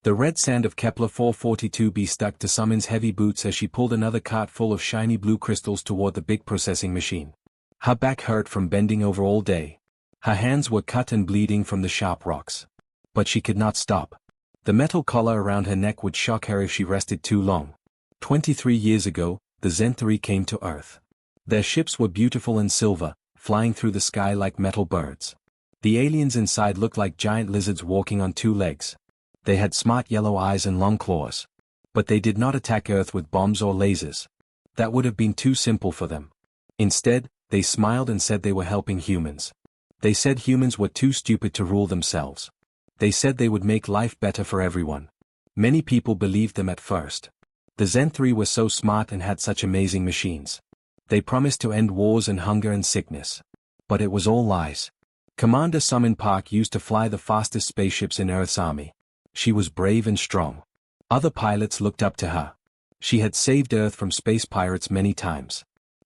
The red sand of Kepler 442b stuck to Summon's heavy boots as she pulled another cart full of shiny blue crystals toward the big processing machine. Her back hurt from bending over all day. Her hands were cut and bleeding from the sharp rocks. But she could not stop. The metal collar around her neck would shock her if she rested too long. 23 years ago, the Zenthri came to Earth. Their ships were beautiful and silver, flying through the sky like metal birds. The aliens inside looked like giant lizards walking on two legs. They had smart yellow eyes and long claws. But they did not attack Earth with bombs or lasers. That would have been too simple for them. Instead, they smiled and said they were helping humans. They said humans were too stupid to rule themselves. They said they would make life better for everyone. Many people believed them at first. The Zenthri were so smart and had such amazing machines. They promised to end wars and hunger and sickness. But it was all lies. Commander Summon Park used to fly the fastest spaceships in Earth's army. She was brave and strong. Other pilots looked up to her. She had saved Earth from space pirates many times.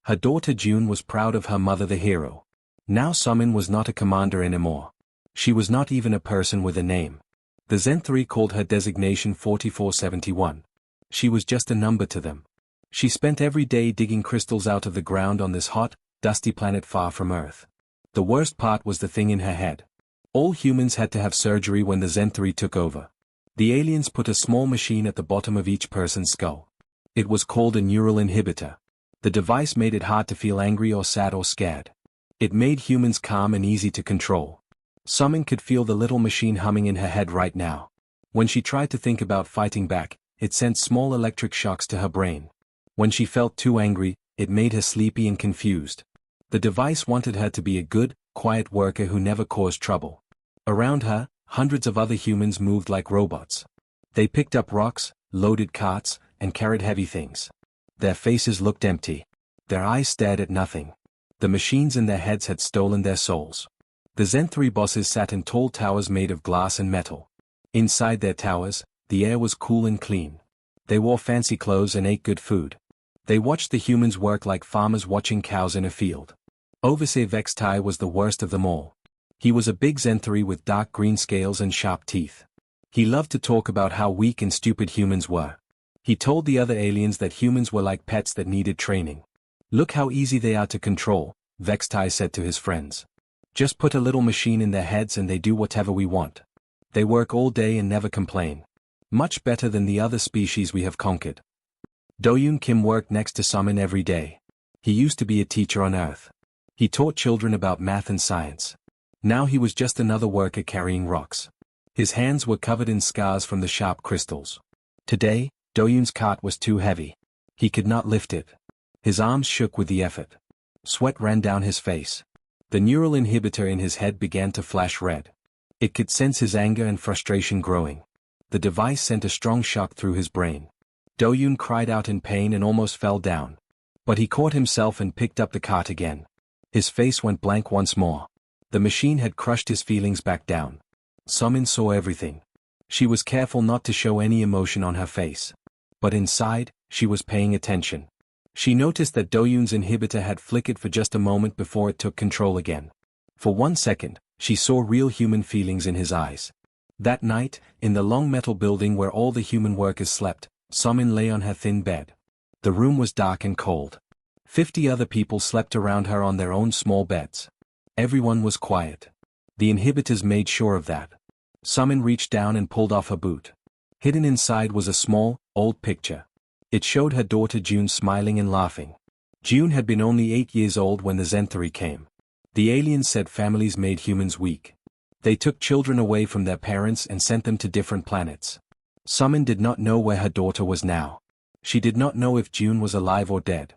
Her daughter June was proud of her mother, the hero. Now Summon was not a commander anymore. She was not even a person with a name. The Zenthri called her designation 4471. She was just a number to them. She spent every day digging crystals out of the ground on this hot, dusty planet far from Earth. The worst part was the thing in her head. All humans had to have surgery when the Zenthri took over. The aliens put a small machine at the bottom of each person's skull. It was called a neural inhibitor. The device made it hard to feel angry or sad or scared. It made humans calm and easy to control. Summon could feel the little machine humming in her head right now. When she tried to think about fighting back, it sent small electric shocks to her brain. When she felt too angry, it made her sleepy and confused. The device wanted her to be a good, quiet worker who never caused trouble. Around her, hundreds of other humans moved like robots. They picked up rocks, loaded carts, and carried heavy things. Their faces looked empty. Their eyes stared at nothing. The machines in their heads had stolen their souls. The Zenthri bosses sat in tall towers made of glass and metal. Inside their towers, the air was cool and clean. They wore fancy clothes and ate good food. They watched the humans work like farmers watching cows in a field. Overseer Vextai was the worst of them all. He was a big Zenthri with dark green scales and sharp teeth. He loved to talk about how weak and stupid humans were. He told the other aliens that humans were like pets that needed training. "Look how easy they are to control," Vextai said to his friends. "Just put a little machine in their heads and they do whatever we want. They work all day and never complain. Much better than the other species we have conquered." Doyoon Kim worked next to Summon every day. He used to be a teacher on Earth. He taught children about math and science. Now he was just another worker carrying rocks. His hands were covered in scars from the sharp crystals. Today, Doyoon's cart was too heavy. He could not lift it. His arms shook with the effort. Sweat ran down his face. The neural inhibitor in his head began to flash red. It could sense his anger and frustration growing. The device sent a strong shock through his brain. Doyoon cried out in pain and almost fell down. But he caught himself and picked up the cart again. His face went blank once more. The machine had crushed his feelings back down. Summon saw everything. She was careful not to show any emotion on her face. But inside, she was paying attention. She noticed that Doyoon's inhibitor had flickered for just a moment before it took control again. For 1 second, she saw real human feelings in his eyes. That night, in the long metal building where all the human workers slept, Summon lay on her thin bed. The room was dark and cold. 50 other people slept around her on their own small beds. Everyone was quiet. The inhibitors made sure of that. Summon reached down and pulled off her boot. Hidden inside was a small, old picture. It showed her daughter June smiling and laughing. June had been only 8 years old when the Zenthri came. The aliens said families made humans weak. They took children away from their parents and sent them to different planets. Summon did not know where her daughter was now. She did not know if June was alive or dead.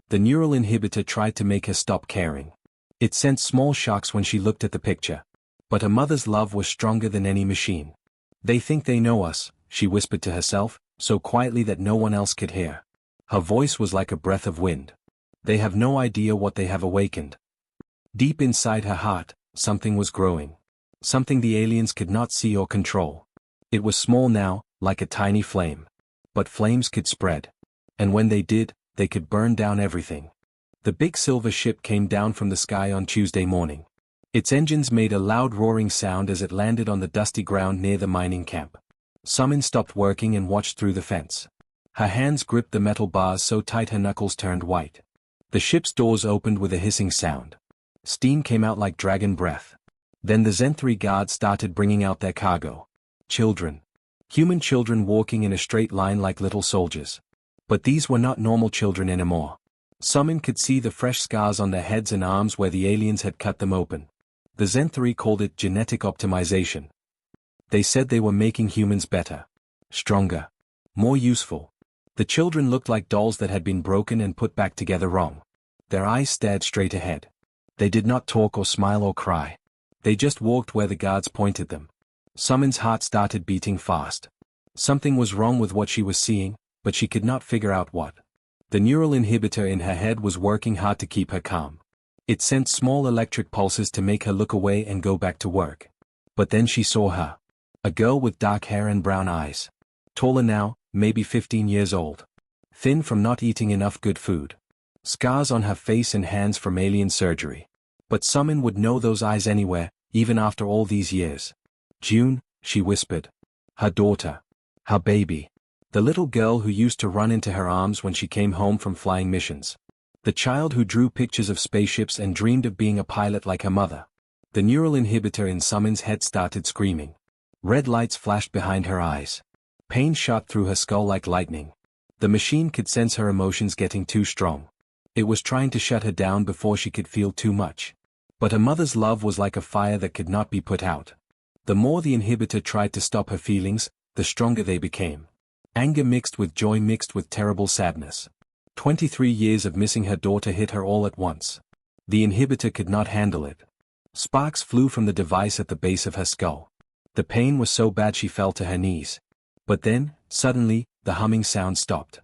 The neural inhibitor tried to make her stop caring. It sent small shocks when she looked at the picture. But a mother's love was stronger than any machine. "They think they know us," she whispered to herself, so quietly that no one else could hear. Her voice was like a breath of wind. "They have no idea what they have awakened." Deep inside her heart, something was growing. Something the aliens could not see or control. It was small now, like a tiny flame. But flames could spread. And when they did, they could burn down everything. The big silver ship came down from the sky on Tuesday morning. Its engines made a loud roaring sound as it landed on the dusty ground near the mining camp. Summon stopped working and watched through the fence. Her hands gripped the metal bars so tight her knuckles turned white. The ship's doors opened with a hissing sound. Steam came out like dragon breath. Then the Zen-3 guards started bringing out their cargo. Children. Human children walking in a straight line like little soldiers. But these were not normal children anymore. Summon could see the fresh scars on their heads and arms where the aliens had cut them open. The Zen-3 called it genetic optimization. They said they were making humans better, stronger, more useful. The children looked like dolls that had been broken and put back together wrong. Their eyes stared straight ahead. They did not talk or smile or cry. They just walked where the guards pointed them. Summon's heart started beating fast. Something was wrong with what she was seeing, but she could not figure out what. The neural inhibitor in her head was working hard to keep her calm. It sent small electric pulses to make her look away and go back to work. But then she saw her. A girl with dark hair and brown eyes. Taller now, maybe 15 years old. Thin from not eating enough good food. Scars on her face and hands from alien surgery. But Summon would know those eyes anywhere, even after all these years. June, she whispered. Her daughter. Her baby. The little girl who used to run into her arms when she came home from flying missions. The child who drew pictures of spaceships and dreamed of being a pilot like her mother. The neural inhibitor in Summon's head started screaming. Red lights flashed behind her eyes. Pain shot through her skull like lightning. The machine could sense her emotions getting too strong. It was trying to shut her down before she could feel too much. But her mother's love was like a fire that could not be put out. The more the inhibitor tried to stop her feelings, the stronger they became. Anger mixed with joy mixed with terrible sadness. 23 years of missing her daughter hit her all at once. The inhibitor could not handle it. Sparks flew from the device at the base of her skull. The pain was so bad she fell to her knees. But then, suddenly, the humming sound stopped.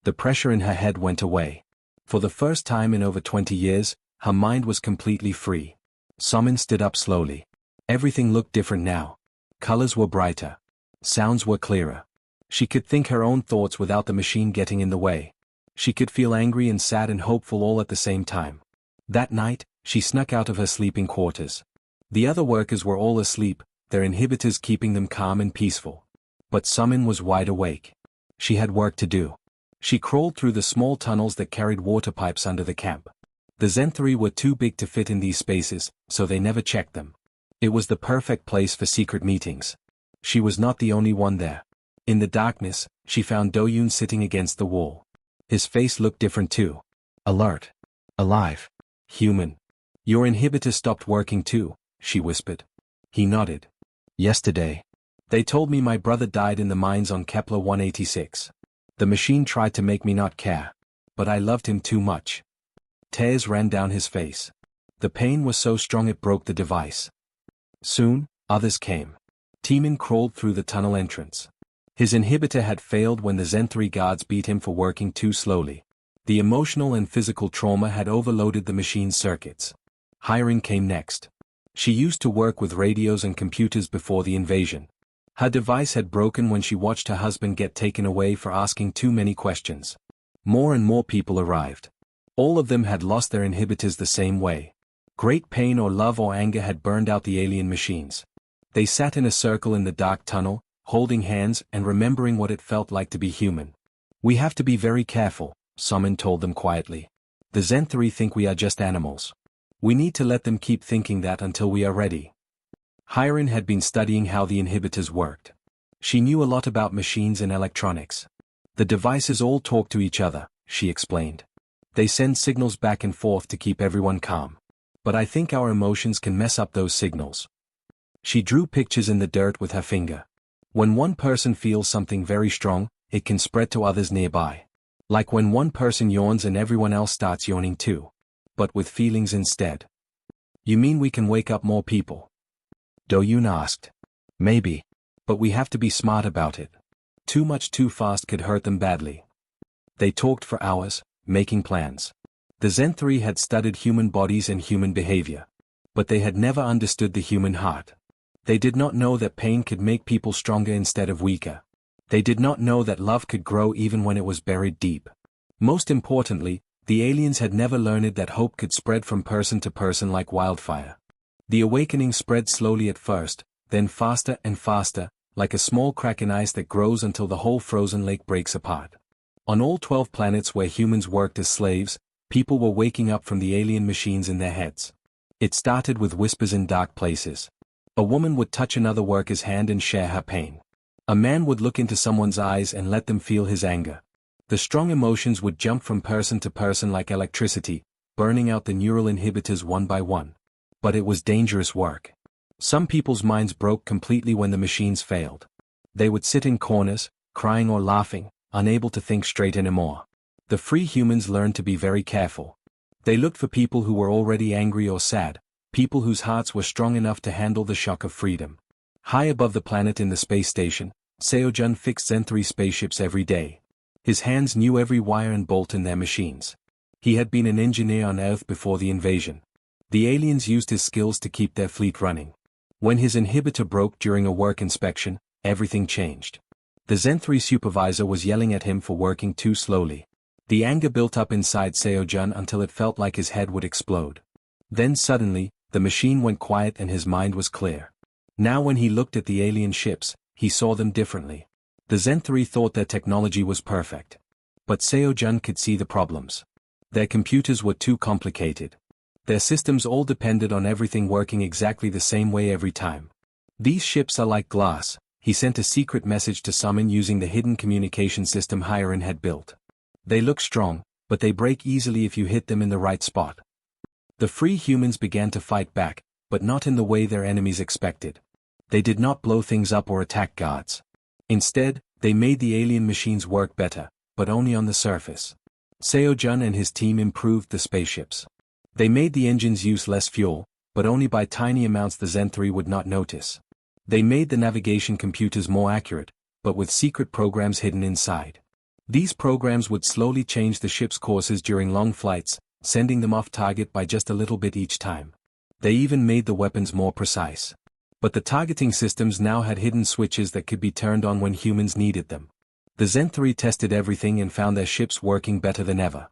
The pressure in her head went away. For the first time in over 20 years, her mind was completely free. Summon stood up slowly. Everything looked different now. Colors were brighter. Sounds were clearer. She could think her own thoughts without the machine getting in the way. She could feel angry and sad and hopeful all at the same time. That night, she snuck out of her sleeping quarters. The other workers were all asleep, their inhibitors keeping them calm and peaceful. But Summon was wide awake. She had work to do. She crawled through the small tunnels that carried water pipes under the camp. The Zen-3 were too big to fit in these spaces, so they never checked them. It was the perfect place for secret meetings. She was not the only one there. In the darkness, she found Do-yoon sitting against the wall. His face looked different too. Alert. Alive. Human. Your inhibitor stopped working too, she whispered. He nodded. Yesterday. They told me my brother died in the mines on Kepler 186. The machine tried to make me not care. But I loved him too much. Tears ran down his face. The pain was so strong it broke the device. Soon, others came. Teemin crawled through the tunnel entrance. His inhibitor had failed when the Zen-3 guards beat him for working too slowly. The emotional and physical trauma had overloaded the machine's circuits. Hiring came next. She used to work with radios and computers before the invasion. Her device had broken when she watched her husband get taken away for asking too many questions. More and more people arrived. All of them had lost their inhibitors the same way. Great pain or love or anger had burned out the alien machines. They sat in a circle in the dark tunnel, holding hands and remembering what it felt like to be human. We have to be very careful, Summon told them quietly. The Zen-3 think we are just animals. We need to let them keep thinking that until we are ready. Hiren had been studying how the inhibitors worked. She knew a lot about machines and electronics. The devices all talk to each other, she explained. They send signals back and forth to keep everyone calm. But I think our emotions can mess up those signals. She drew pictures in the dirt with her finger. When one person feels something very strong, it can spread to others nearby. Like when one person yawns and everyone else starts yawning too. But with feelings instead. You mean we can wake up more people? Do-yoon asked. Maybe. But we have to be smart about it. Too much too fast could hurt them badly. They talked for hours, making plans. The Zen-3 had studied human bodies and human behavior. But they had never understood the human heart. They did not know that pain could make people stronger instead of weaker. They did not know that love could grow even when it was buried deep. Most importantly, the aliens had never learned that hope could spread from person to person like wildfire. The awakening spread slowly at first, then faster and faster, like a small crack in ice that grows until the whole frozen lake breaks apart. On all 12 planets where humans worked as slaves, people were waking up from the alien machines in their heads. It started with whispers in dark places. A woman would touch another worker's hand and share her pain. A man would look into someone's eyes and let them feel his anger. The strong emotions would jump from person to person like electricity, burning out the neural inhibitors one by one. But it was dangerous work. Some people's minds broke completely when the machines failed. They would sit in corners, crying or laughing, unable to think straight anymore. The free humans learned to be very careful. They looked for people who were already angry or sad, people whose hearts were strong enough to handle the shock of freedom. High above the planet in the space station, Seo-jun fixed Zen-3 spaceships every day. His hands knew every wire and bolt in their machines. He had been an engineer on Earth before the invasion. The aliens used his skills to keep their fleet running. When his inhibitor broke during a work inspection, everything changed. The Zen-3 supervisor was yelling at him for working too slowly. The anger built up inside Seo-jun until it felt like his head would explode. Then suddenly, the machine went quiet and his mind was clear. Now when he looked at the alien ships, he saw them differently. The Zen-3 thought their technology was perfect. But Seo-jun could see the problems. Their computers were too complicated. Their systems all depended on everything working exactly the same way every time. These ships are like glass. He sent a secret message to summon using the hidden communication system Hiren had built. They look strong, but they break easily if you hit them in the right spot. The free humans began to fight back, but not in the way their enemies expected. They did not blow things up or attack guards. Instead, they made the alien machines work better, but only on the surface. Seo-jun and his team improved the spaceships. They made the engines use less fuel, but only by tiny amounts the Zen-3 would not notice. They made the navigation computers more accurate, but with secret programs hidden inside. These programs would slowly change the ship's courses during long flights, sending them off target by just a little bit each time. They even made the weapons more precise. But the targeting systems now had hidden switches that could be turned on when humans needed them. The Zen-3 tested everything and found their ships working better than ever.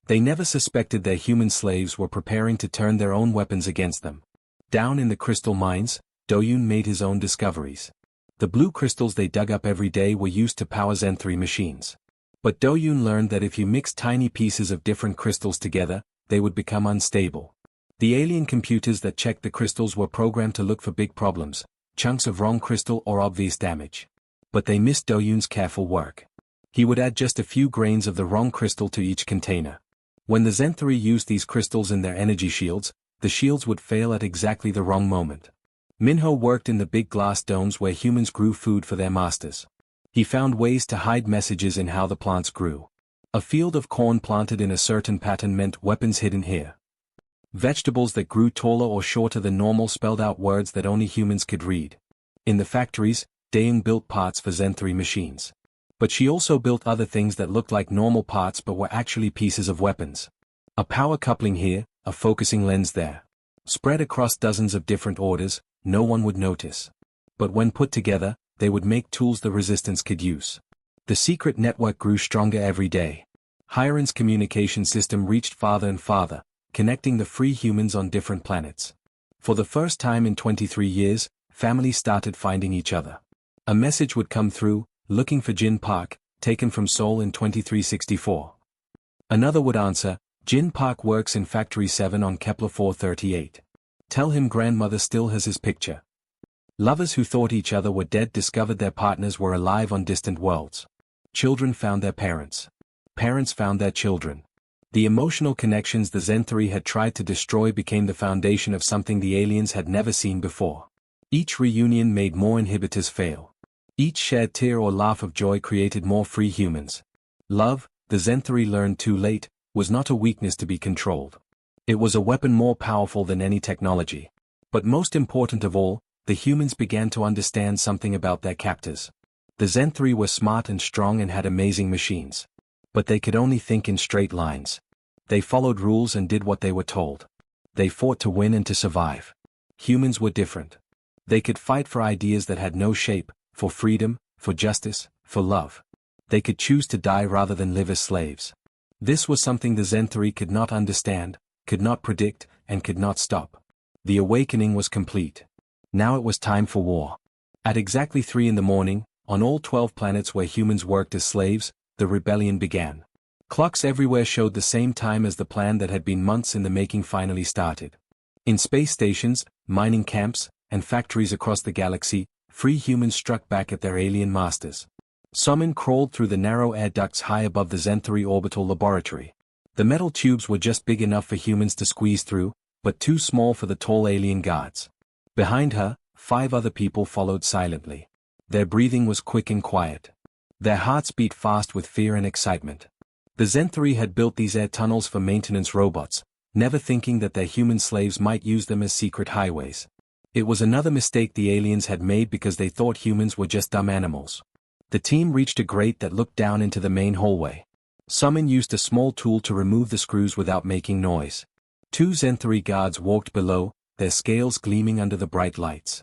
They never suspected their human slaves were preparing to turn their own weapons against them. Down in the crystal mines, Do-yoon made his own discoveries. The blue crystals they dug up every day were used to power Zen-3 machines. But Do-yoon learned that if you mixed tiny pieces of different crystals together, they would become unstable. The alien computers that checked the crystals were programmed to look for big problems, chunks of wrong crystal or obvious damage. But they missed Do-yoon's careful work. He would add just a few grains of the wrong crystal to each container. When the Zen-3 used these crystals in their energy shields, the shields would fail at exactly the wrong moment. Minho worked in the big glass domes where humans grew food for their masters. He found ways to hide messages in how the plants grew. A field of corn planted in a certain pattern meant weapons hidden here. Vegetables that grew taller or shorter than normal spelled out words that only humans could read. In the factories, Daeung built parts for Zen-3 machines. But she also built other things that looked like normal parts but were actually pieces of weapons. A power coupling here, a focusing lens there. Spread across dozens of different orders, no one would notice. But when put together, they would make tools the resistance could use. The secret network grew stronger every day. Hiren's communication system reached farther and farther, connecting the free humans on different planets. For the first time in 23 years, families started finding each other. A message would come through, looking for Jin Park, taken from Seoul in 2364. Another would answer, Jin Park works in Factory 7 on Kepler 438. Tell him grandmother still has his picture. Lovers who thought each other were dead discovered their partners were alive on distant worlds. Children found their parents. Parents found their children. The emotional connections the Zen-3 had tried to destroy became the foundation of something the aliens had never seen before. Each reunion made more inhibitors fail. Each shared tear or laugh of joy created more free humans. Love, the Zen-3 learned too late, was not a weakness to be controlled. It was a weapon more powerful than any technology. But most important of all, the humans began to understand something about their captors. The Zen-3 were smart and strong and had amazing machines. But they could only think in straight lines. They followed rules and did what they were told. They fought to win and to survive. Humans were different. They could fight for ideas that had no shape, for freedom, for justice, for love. They could choose to die rather than live as slaves. This was something the Zen-3 could not understand, could not predict, and could not stop. The awakening was complete. Now it was time for war. At exactly 3 in the morning, on all 12 planets where humans worked as slaves, the rebellion began. Clocks everywhere showed the same time as the plan that had been months in the making finally started. In space stations, mining camps, and factories across the galaxy, free humans struck back at their alien masters. Somin crawled through the narrow air ducts high above the Zenthari orbital laboratory. The metal tubes were just big enough for humans to squeeze through, but too small for the tall alien guards. Behind her, 5 other people followed silently. Their breathing was quick and quiet. Their hearts beat fast with fear and excitement. The Zenthari had built these air tunnels for maintenance robots, never thinking that their human slaves might use them as secret highways. It was another mistake the aliens had made because they thought humans were just dumb animals. The team reached a grate that looked down into the main hallway. Summon used a small tool to remove the screws without making noise. 2 Zenthari guards walked below, their scales gleaming under the bright lights.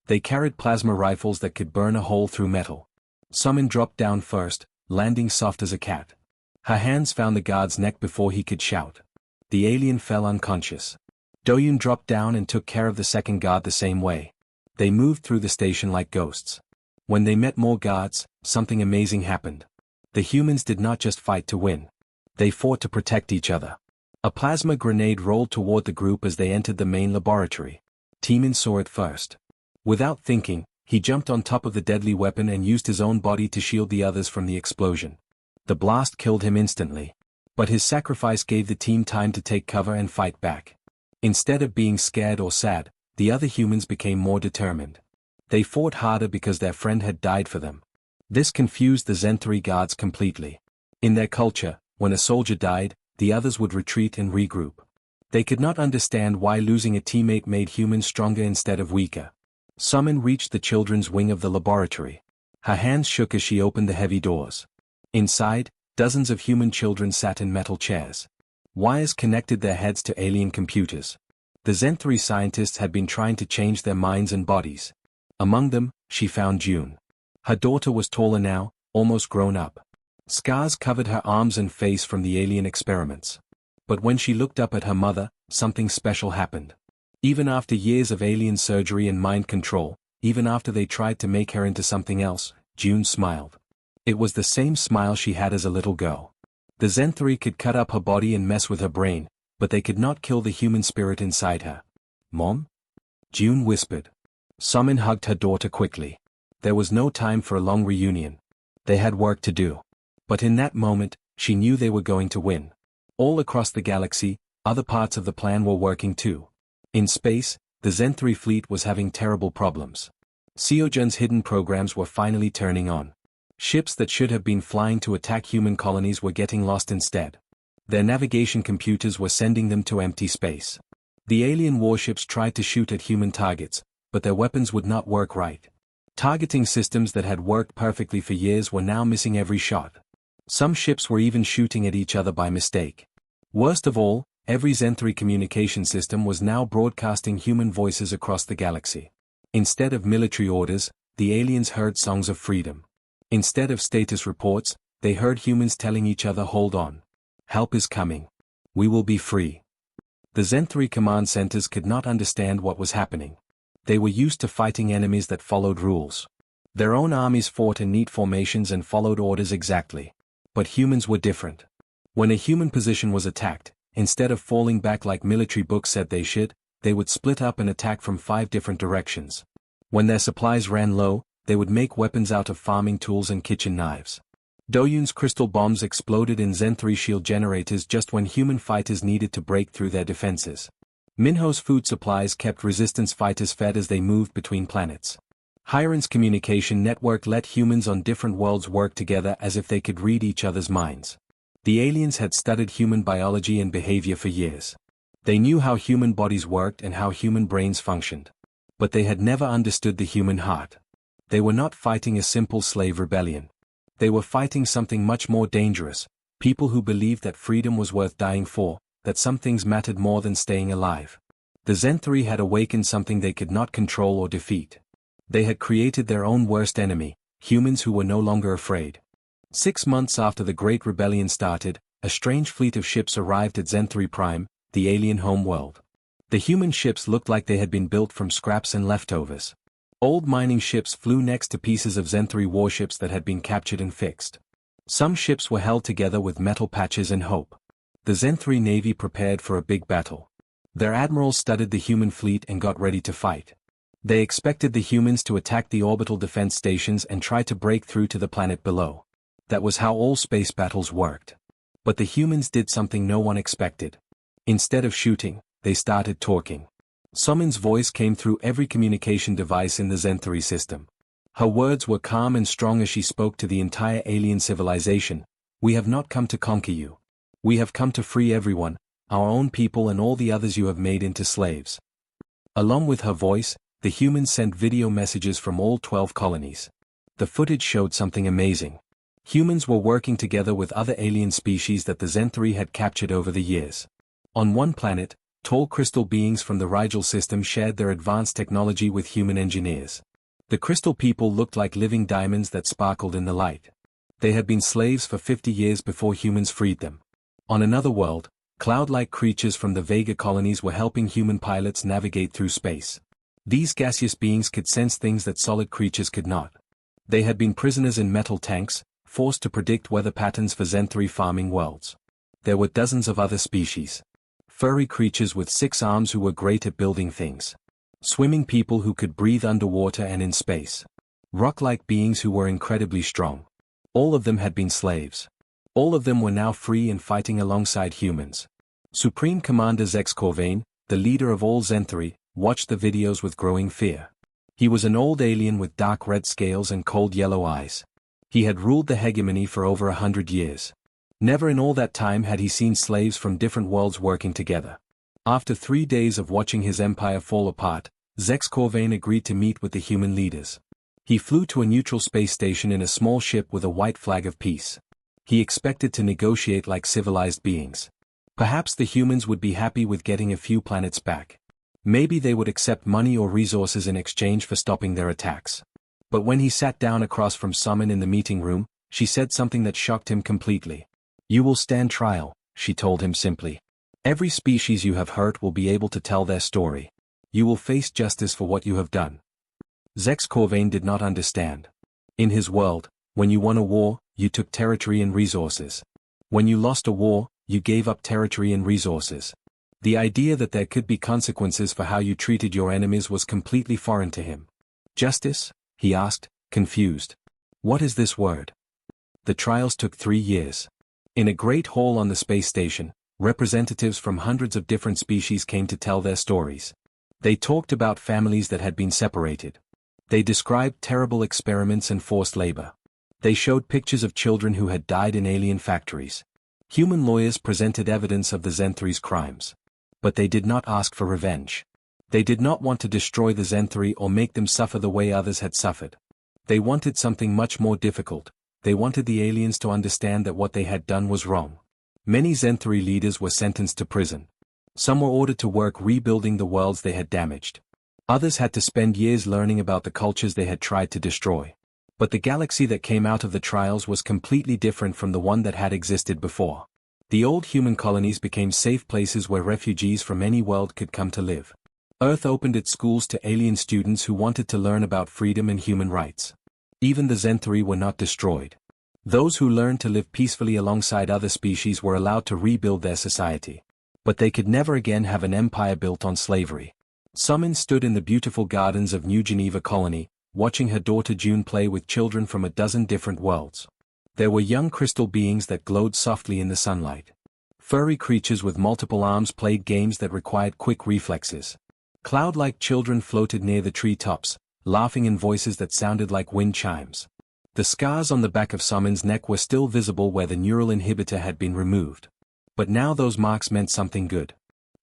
They carried plasma rifles that could burn a hole through metal. Summon dropped down first, landing soft as a cat. Her hands found the guard's neck before he could shout. The alien fell unconscious. Doyun dropped down and took care of the second guard the same way. They moved through the station like ghosts. When they met more guards, something amazing happened. The humans did not just fight to win. They fought to protect each other. A plasma grenade rolled toward the group as they entered the main laboratory. Teeman saw it first. Without thinking, he jumped on top of the deadly weapon and used his own body to shield the others from the explosion. The blast killed him instantly. But his sacrifice gave the team time to take cover and fight back. Instead of being scared or sad, the other humans became more determined. They fought harder because their friend had died for them. This confused the Zenthari guards completely. In their culture, when a soldier died, the others would retreat and regroup. They could not understand why losing a teammate made humans stronger instead of weaker. Summon reached the children's wing of the laboratory. Her hands shook as she opened the heavy doors. Inside, dozens of human children sat in metal chairs. Wires connected their heads to alien computers. The Zenthari scientists had been trying to change their minds and bodies. Among them, she found June. Her daughter was taller now, almost grown up. Scars covered her arms and face from the alien experiments. But when she looked up at her mother, something special happened. Even after years of alien surgery and mind control, even after they tried to make her into something else, June smiled. It was the same smile she had as a little girl. The Zenthari could cut up her body and mess with her brain, but they could not kill the human spirit inside her. "Mom?" June whispered. Summon hugged her daughter quickly. There was no time for a long reunion. They had work to do. But in that moment, she knew they were going to win. All across the galaxy, other parts of the plan were working too. In space, the Zenthari fleet was having terrible problems. Seojan's hidden programs were finally turning on. Ships that should have been flying to attack human colonies were getting lost instead. Their navigation computers were sending them to empty space. The alien warships tried to shoot at human targets, but their weapons would not work right. Targeting systems that had worked perfectly for years were now missing every shot. Some ships were even shooting at each other by mistake. Worst of all, every Zenthari communication system was now broadcasting human voices across the galaxy. Instead of military orders, the aliens heard songs of freedom. Instead of status reports, they heard humans telling each other, "Hold on. Help is coming. We will be free." The Zenthari command centers could not understand what was happening. They were used to fighting enemies that followed rules. Their own armies fought in neat formations and followed orders exactly. But humans were different. When a human position was attacked, instead of falling back like military books said they should, they would split up and attack from 5 different directions. When their supplies ran low, they would make weapons out of farming tools and kitchen knives. Doyun's crystal bombs exploded in Zenthari shield generators just when human fighters needed to break through their defenses. Minho's food supplies kept resistance fighters fed as they moved between planets. Hiron's communication network let humans on different worlds work together as if they could read each other's minds. The aliens had studied human biology and behavior for years. They knew how human bodies worked and how human brains functioned. But they had never understood the human heart. They were not fighting a simple slave rebellion. They were fighting something much more dangerous, people who believed that freedom was worth dying for, that some things mattered more than staying alive. The Zenthari had awakened something they could not control or defeat. They had created their own worst enemy, humans who were no longer afraid. 6 months after the Great Rebellion started, a strange fleet of ships arrived at Zenthari Prime, the alien home world. The human ships looked like they had been built from scraps and leftovers. Old mining ships flew next to pieces of Zen-3 warships that had been captured and fixed. Some ships were held together with metal patches and hope. The Zen-3 Navy prepared for a big battle. Their admirals studied the human fleet and got ready to fight. They expected the humans to attack the orbital defense stations and try to break through to the planet below. That was how all space battles worked. But the humans did something no one expected. Instead of shooting, they started talking. Sumin's voice came through every communication device in the Zen-3 system. Her words were calm and strong as she spoke to the entire alien civilization. "We have not come to conquer you. We have come to free everyone, our own people and all the others you have made into slaves." Along with her voice, the humans sent video messages from all 12 colonies. The footage showed something amazing. Humans were working together with other alien species that the Zen-3 had captured over the years. On one planet, tall crystal beings from the Rigel system shared their advanced technology with human engineers. The crystal people looked like living diamonds that sparkled in the light. They had been slaves for 50 years before humans freed them. On another world, cloud-like creatures from the Vega colonies were helping human pilots navigate through space. These gaseous beings could sense things that solid creatures could not. They had been prisoners in metal tanks, forced to predict weather patterns for Zen-3 farming worlds. There were dozens of other species. Furry creatures with 6 arms who were great at building things. Swimming people who could breathe underwater and in space. Rock-like beings who were incredibly strong. All of them had been slaves. All of them were now free and fighting alongside humans. Supreme Commander Zex Corvain, the leader of all Zen-3, watched the videos with growing fear. He was an old alien with dark red scales and cold yellow eyes. He had ruled the hegemony for over 100 years. Never in all that time had he seen slaves from different worlds working together. After 3 days of watching his empire fall apart, Zex Corvain agreed to meet with the human leaders. He flew to a neutral space station in a small ship with a white flag of peace. He expected to negotiate like civilized beings. Perhaps the humans would be happy with getting a few planets back. Maybe they would accept money or resources in exchange for stopping their attacks. But when he sat down across from Sumin in the meeting room, she said something that shocked him completely. "You will stand trial," she told him simply. "Every species you have hurt will be able to tell their story. You will face justice for what you have done." Zex Corvain did not understand. In his world, when you won a war, you took territory and resources. When you lost a war, you gave up territory and resources. The idea that there could be consequences for how you treated your enemies was completely foreign to him. "Justice?" he asked, confused. "What is this word?" The trials took 3 years. In a great hall on the space station, representatives from hundreds of different species came to tell their stories. They talked about families that had been separated. They described terrible experiments and forced labor. They showed pictures of children who had died in alien factories. Human lawyers presented evidence of the Zen-3's crimes. But they did not ask for revenge. They did not want to destroy the Zen-3 or make them suffer the way others had suffered. They wanted something much more difficult. They wanted the aliens to understand that what they had done was wrong. Many Zen-3 leaders were sentenced to prison. Some were ordered to work rebuilding the worlds they had damaged. Others had to spend years learning about the cultures they had tried to destroy. But the galaxy that came out of the trials was completely different from the one that had existed before. The old human colonies became safe places where refugees from any world could come to live. Earth opened its schools to alien students who wanted to learn about freedom and human rights. Even the Zen-3 were not destroyed. Those who learned to live peacefully alongside other species were allowed to rebuild their society. But they could never again have an empire built on slavery. Sumin stood in the beautiful gardens of New Geneva Colony, watching her daughter June play with children from a dozen different worlds. There were young crystal beings that glowed softly in the sunlight. Furry creatures with multiple arms played games that required quick reflexes. Cloud-like children floated near the treetops, laughing in voices that sounded like wind chimes. The scars on the back of Sumin's neck were still visible where the neural inhibitor had been removed. But now those marks meant something good.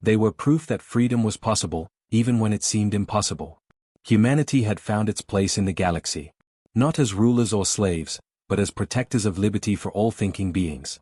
They were proof that freedom was possible, even when it seemed impossible. Humanity had found its place in the galaxy. Not as rulers or slaves, but as protectors of liberty for all thinking beings.